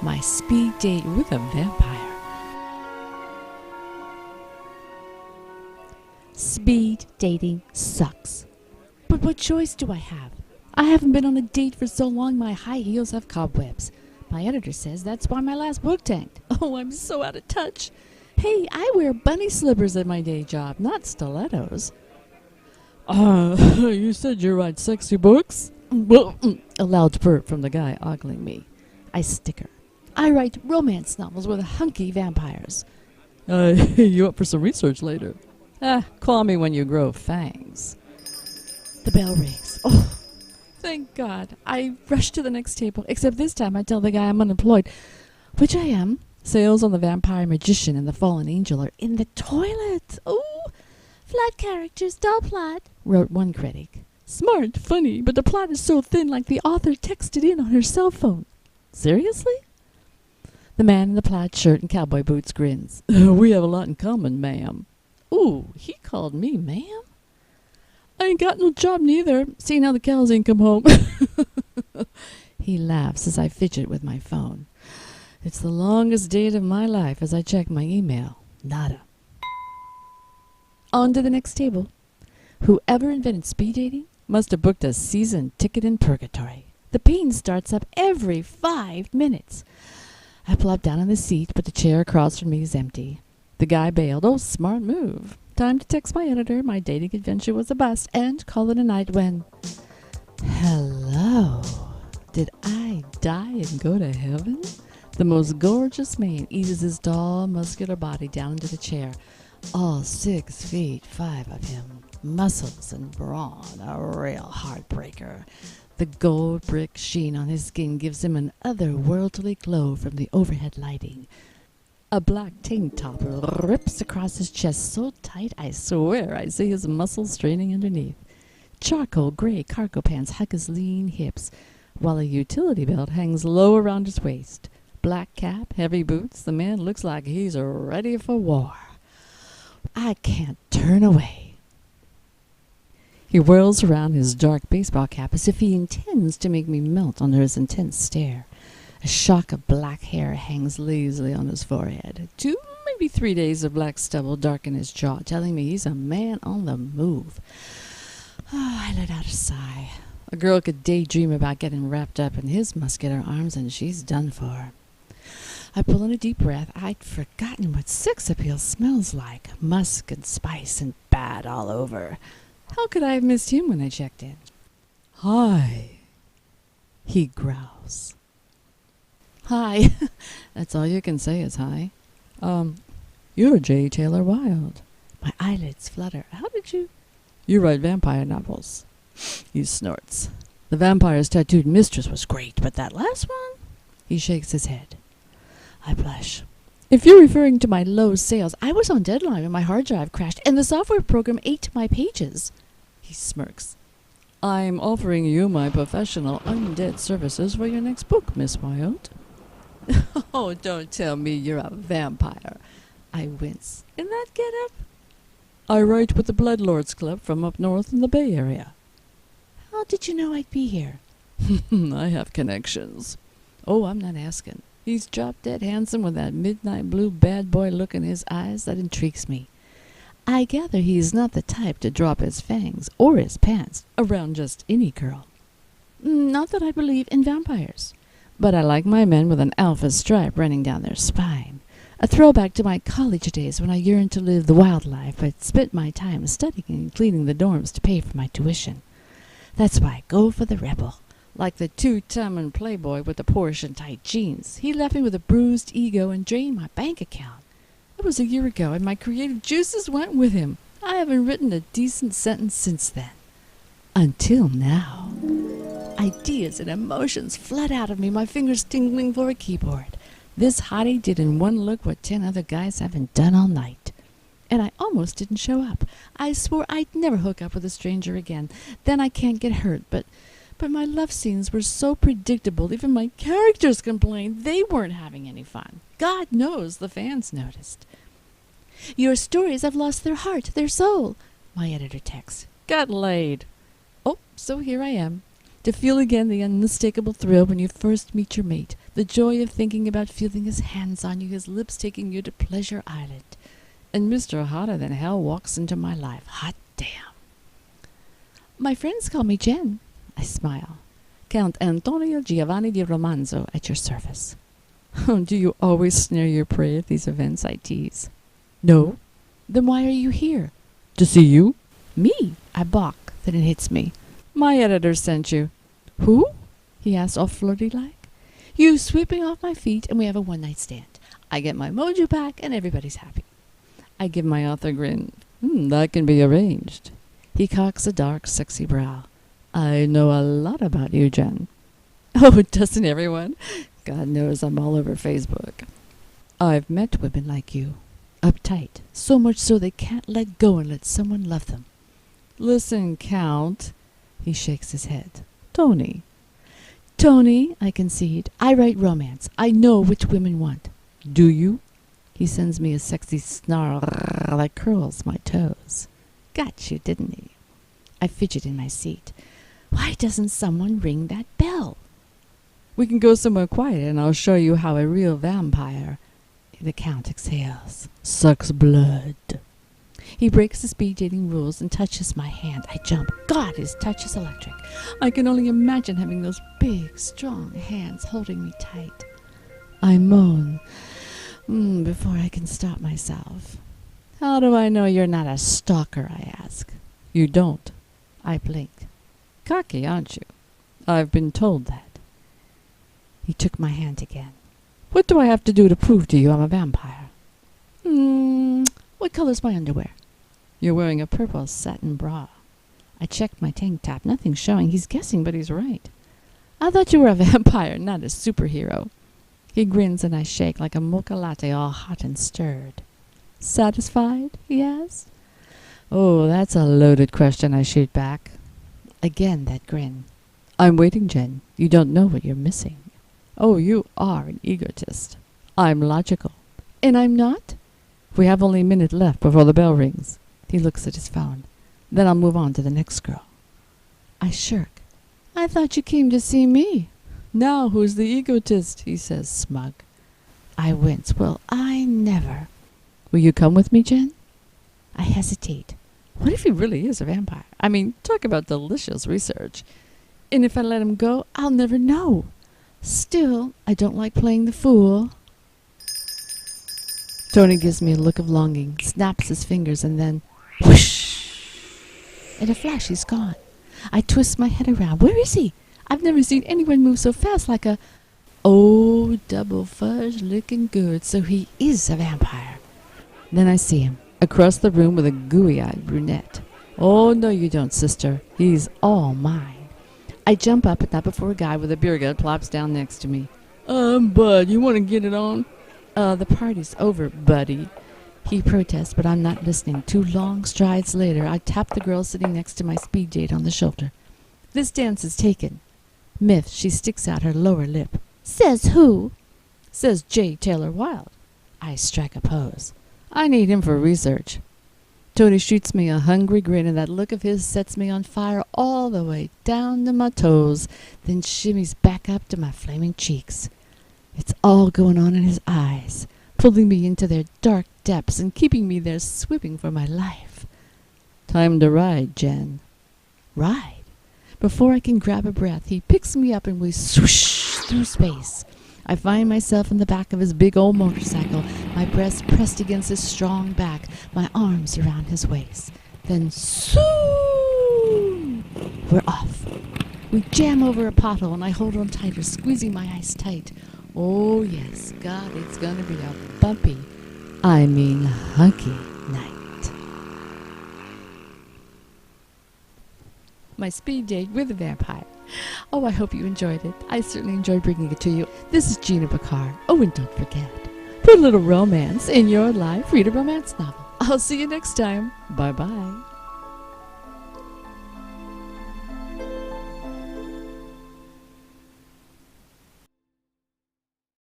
My speed date with a vampire. Speed dating sucks. But what choice do I have? I haven't been on a date for so long my high heels have cobwebs. My editor says that's why my last book tanked. Oh, I'm so out of touch. Hey, I wear bunny slippers at my day job, not stilettos. You said you write sexy books? A loud burp from the guy ogling me. I sticker. I write romance novels with hunky vampires. You up for some research later? Call me when you grow fangs. The bell rings. Oh, thank God. I rush to the next table, except this time I tell the guy I'm unemployed, which I am. Sales on The Vampire Magician and The Fallen Angel are in the toilet. Oh, flat characters, dull plot, wrote one critic. Smart, funny, but the plot is so thin like the author texted in on her cell phone. Seriously? The man in the plaid shirt and cowboy boots grins. We have a lot in common, ma'am. Ooh, he called me ma'am? I ain't got no job neither, seeing how the cows ain't come home. He laughs as I fidget with my phone. It's the longest date of my life as I check my email. Nada. On to the next table. Whoever invented speed dating must have booked a season ticket in purgatory. The pain starts up every 5 minutes. I plop down on the seat, but the chair across from me is empty. The guy bailed. Oh, smart move. Time to text my editor my dating adventure was a bust and call it a night when... Hello. Did I die and go to heaven? The most gorgeous man eases his tall, muscular body down into the chair. All 6 feet 5 of him. Muscles and brawn, a real heartbreaker. The gold brick sheen on his skin gives him an otherworldly glow from the overhead lighting. A black tank top rips across his chest so tight I swear I see his muscles straining underneath. Charcoal gray cargo pants hug his lean hips, while a utility belt hangs low around his waist. Black cap, heavy boots, the man looks like he's ready for war. I can't turn away. He whirls around his dark baseball cap as if he intends to make me melt under his intense stare. A shock of black hair hangs lazily on his forehead. 2, maybe 3 days of black stubble darken his jaw, telling me he's a man on the move. I let out a sigh. A girl could daydream about getting wrapped up in his muscular arms, and she's done for. I pull in a deep breath. I'd forgotten what sex appeal smells like. Musk and spice and bad all over. How could I have missed him when I checked in? Hi, he growls. Hi. That's all you can say is hi. You're J. Taylor Wilde. My eyelids flutter. How did you... You write vampire novels. He snorts. The Vampire's Tattooed Mistress was great, but that last one? He shakes his head. I blush. If you're referring to my low sales, I was on deadline when my hard drive crashed, and the software program ate my pages. He smirks. I'm offering you my professional undead services for your next book, Miss Wilde. Oh, don't tell me you're a vampire. I wince. In that get-up? I write with the Bloodlords Club from up north in the Bay Area. How did you know I'd be here? I have connections. Oh, I'm not asking. He's drop-dead handsome with that midnight blue bad boy look in his eyes that intrigues me. I gather he's not the type to drop his fangs or his pants around just any girl. Not that I believe in vampires, but I like my men with an alpha stripe running down their spine. A throwback to my college days when I yearned to live the wild life, but spent my time studying and cleaning the dorms to pay for my tuition. That's why I go for the rebel. Like the two-timing playboy with the Porsche and tight jeans. He left me with a bruised ego and drained my bank account. It was a year ago, and my creative juices went with him. I haven't written a decent sentence since then. Until now. Ideas and emotions flood out of me, my fingers tingling for a keyboard. This hottie did in one look what 10 other guys haven't done all night. And I almost didn't show up. I swore I'd never hook up with a stranger again. Then I can't get hurt, but my love scenes were so predictable, even my characters complained they weren't having any fun. God knows the fans noticed. Your stories have lost their heart, their soul, my editor texts. Got laid. Oh, so here I am. To feel again the unmistakable thrill when you first meet your mate. The joy of thinking about feeling his hands on you, his lips taking you to Pleasure Island. And Mr. Hotter Than Hell walks into my life. Hot damn. My friends call me Jen. I smile. Count Antonio Giovanni di Romanzo at your service. Do you always snare your prey at these events? I tease. No. Then why are you here? To see you. Me? I balk. Then it hits me. My editor sent you. Who? He asks all flirty-like. You sweep me off my feet and we have a one-night stand. I get my mojo back and everybody's happy. I give my author a grin. That can be arranged. He cocks a dark, sexy brow. I know a lot about you, Jen. Oh, doesn't everyone? God knows I'm all over Facebook. I've met women like you. Uptight. So much so they can't let go and let someone love them. Listen, Count. He shakes his head. Tony, I concede. I write romance. I know which women want. Do you? He sends me a sexy snarl that curls my toes. Got you, didn't he? I fidget in my seat. Why doesn't someone ring that bell? We can go somewhere quiet and I'll show you how a real vampire, the Count exhales, sucks blood. He breaks the speed dating rules and touches my hand. I jump. God, his touch is electric. I can only imagine having those big, strong hands holding me tight. I moan before I can stop myself. How do I know you're not a stalker, I ask. You don't. I blink. Cocky, aren't you? I've been told that. He took my hand again. What do I have to do to prove to you I'm a vampire? What color's my underwear? You're wearing a purple satin bra. I checked my tank top. Nothing showing. He's guessing, but he's right. I thought you were a vampire, not a superhero. He grins and I shake like a mocha latte all hot and stirred. Satisfied? He asks. Oh, that's a loaded question, I shoot back. Again that grin. I'm waiting, Jen. You don't know what you're missing. Oh, you are an egotist. I'm logical. And I'm not? We have only a minute left before the bell rings. He looks at his phone. Then I'll move on to the next girl. I shirk. I thought you came to see me. Now who's the egotist? He says, smug. I wince. Well, I never. Will you come with me, Jen? I hesitate. What if he really is a vampire? I mean, talk about delicious research. And if I let him go, I'll never know. Still, I don't like playing the fool. Tony gives me a look of longing, snaps his fingers, and then whoosh! In a flash, he's gone. I twist my head around. Where is he? I've never seen anyone move so fast like a... Oh, double fudge looking good. So he is a vampire. Then I see him, across the room with a gooey-eyed brunette. Oh, no you don't, sister. He's all mine. I jump up, but not before a guy with a beer gut plops down next to me. Bud, you want to get it on? The party's over, buddy. He protests, but I'm not listening. 2 long strides later, I tap the girl sitting next to my speed date on the shoulder. This dance is taken. Myth, she sticks out her lower lip. Says who? Says J. Taylor Wilde. I strike a pose. I need him for research. Tony shoots me a hungry grin, and that look of his sets me on fire all the way down to my toes, then shimmies back up to my flaming cheeks. It's all going on in his eyes, pulling me into their dark depths and keeping me there swimming for my life. Time to ride, Jen. Ride? Before I can grab a breath, he picks me up and we swoosh through space. I find myself in the back of his big old motorcycle, my breast pressed against his strong back, my arms around his waist. Then, soon, we're off. We jam over a pothole and I hold on tighter, squeezing my eyes tight. Oh, yes, God, it's going to be a bumpy, I mean hunky night. My speed date with a vampire. Oh, I hope you enjoyed it. I certainly enjoyed bringing it to you. This is Jina Bacarr. Oh, and don't forget, put a little romance in your life. Read a romance novel. I'll see you next time. Bye-bye.